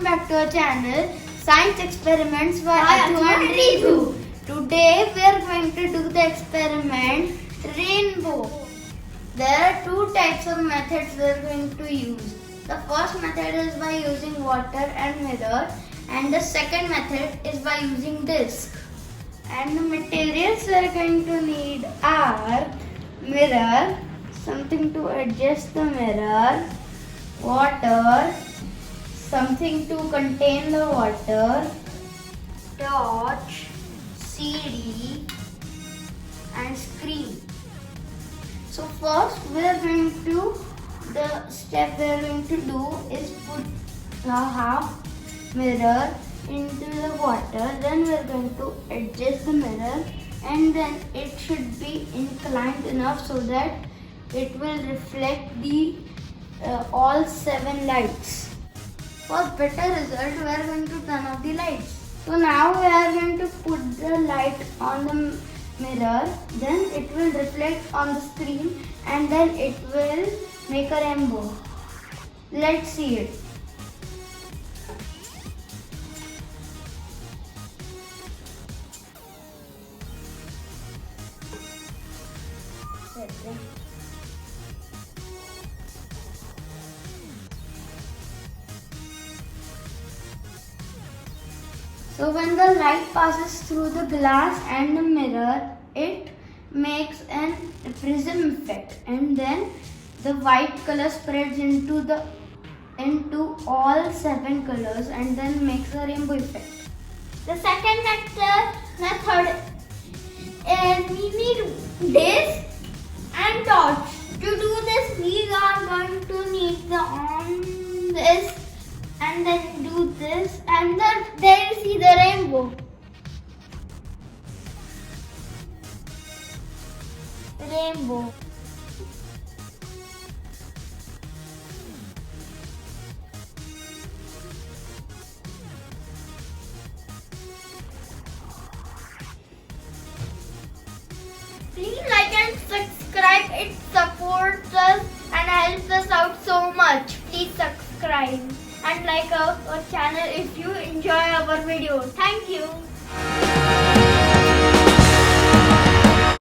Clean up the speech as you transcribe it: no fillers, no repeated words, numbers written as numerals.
welcome back to our channel Science Experiments by Atu and Ritu. Today we are going to do the experiment rainbow. There are two types of methods we are going to use. The first method is by using water and mirror, and the second method is by using disc. And the materials we are going to need are mirror, something to adjust the mirror, water, something to contain the water, torch, CD and screen. So first the step we are going to do is put a half mirror into the water. Then we are going to adjust the mirror, and then it should be inclined enough so that it will reflect the all 7 lights. For better result, we are going to turn off the lights. So now we are going to put the light on the mirror, then it will reflect on the screen, and then it will make a rainbow. Let's see it. So when the light passes through the glass and the mirror, it makes a prism effect, and then the white color spreads into all 7 colors and then makes a rainbow effect. The second method is we need disc and torch. To do this, we are going to need this and then do this, and then there you see the rainbow. Rainbow. Please like and subscribe. It supports us and helps us out so much. Please subscribe and like our channel if you enjoy our video. Thank you.